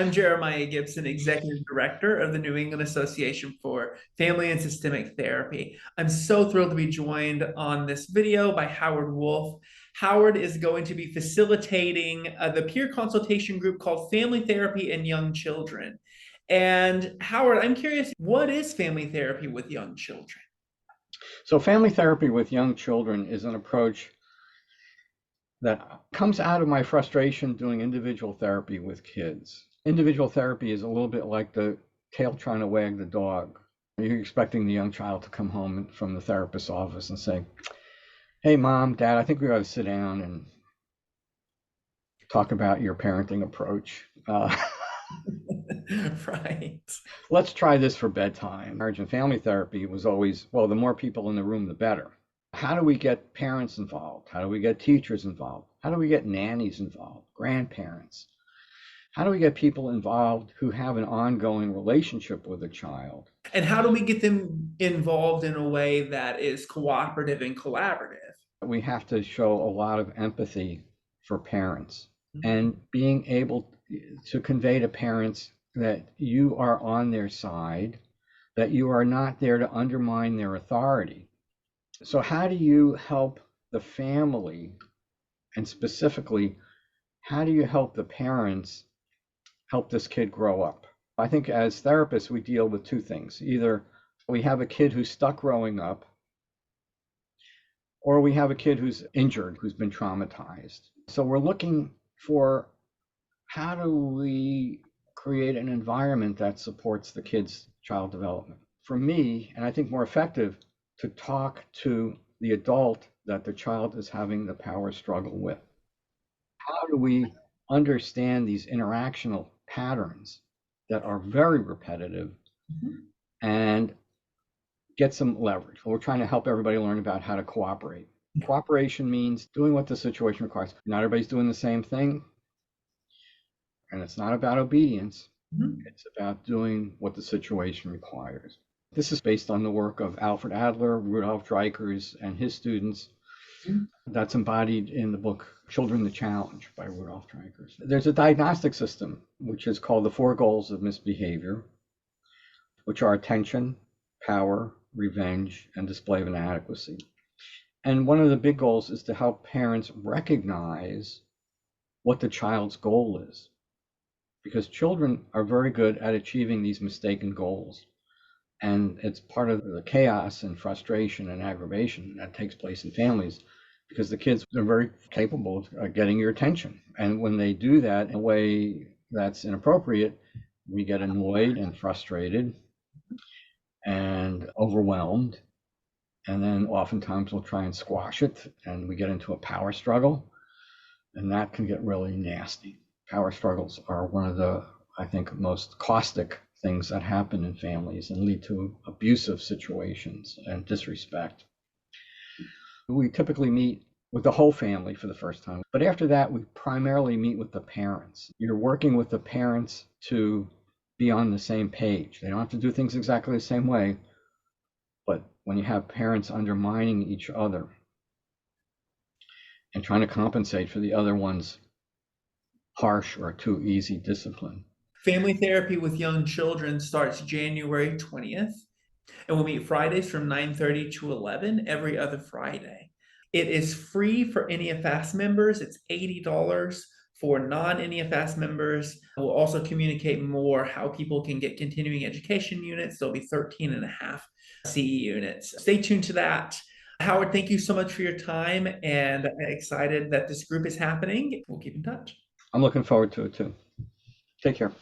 I'm Jeremiah Gibson, Executive Director of the New England Association for Family and Systemic Therapy. I'm so thrilled to be joined on this video by Howard Wolfe. Howard is going to be facilitating the peer consultation group called Family Therapy and Young Children. And Howard, I'm curious, what is family therapy with young children? So family therapy with young children is an approach that comes out of my frustration doing individual therapy with kids. Individual therapy is a little bit like the tail trying to wag the dog. You're expecting the young child to come home from the therapist's office and say, "Hey, mom, dad, I think we ought to sit down and talk about your parenting approach. Right. Let's try this for bedtime." Marriage and family therapy was always, well, the more people in the room, the better. How do we get parents involved? How do we get teachers involved? How do we get nannies involved? Grandparents? How do we get people involved who have an ongoing relationship with a child? And how do we get them involved in a way that is cooperative and collaborative? We have to show a lot of empathy for parents and being able to convey to parents that you are on their side, that you are not there to undermine their authority. So how do you help the family, and specifically, how do you help the parents help this kid grow up? I think as therapists, we deal with two things. Either we have a kid who's stuck growing up, or we have a kid who's injured, who's been traumatized. So we're looking for how do we create an environment that supports the kid's child development. For me, and I think more effective, to talk to the adult that the child is having the power struggle with. How do we understand these interactional patterns that are very repetitive and get some leverage? Well, we're trying to help everybody learn about how to cooperate. Cooperation means doing what the situation requires. Not everybody's doing the same thing. And it's not about obedience. It's about doing what the situation requires. This is based on the work of Alfred Adler, Rudolf Dreikurs, and his students. That's embodied in the book Children the Challenge by Rudolf Dreikurs. There's a diagnostic system, which is called the 4 goals of misbehavior, which are attention, power, revenge, and display of inadequacy. And one of the big goals is to help parents recognize what the child's goal is, because children are very good at achieving these mistaken goals. And it's part of the chaos and frustration and aggravation that takes place in families, because the kids are very capable of getting your attention. And when they do that in a way that's inappropriate, we get annoyed and frustrated and overwhelmed. And then oftentimes we'll try and squash it, and we get into a power struggle, and that can get really nasty. Power struggles are one of the, I think, most caustic things that happen in families and lead to abusive situations and disrespect. We typically meet with the whole family for the first time, but after that, we primarily meet with the parents. You're working with the parents to be on the same page. They don't have to do things exactly the same way, but when you have parents undermining each other and trying to compensate for the other one's harsh or too easy discipline. Family therapy with young children starts January 20th, and we'll meet Fridays from 9:30 to 11 every other Friday. It is free for NEAFAST members. It's $80 for non-NEAFAST members. We'll also communicate more how people can get continuing education units. There'll be 13 and a half CE units. Stay tuned to that. Howard, thank you so much for your time, and I'm excited that this group is happening. We'll keep in touch. I'm looking forward to it too. Take care.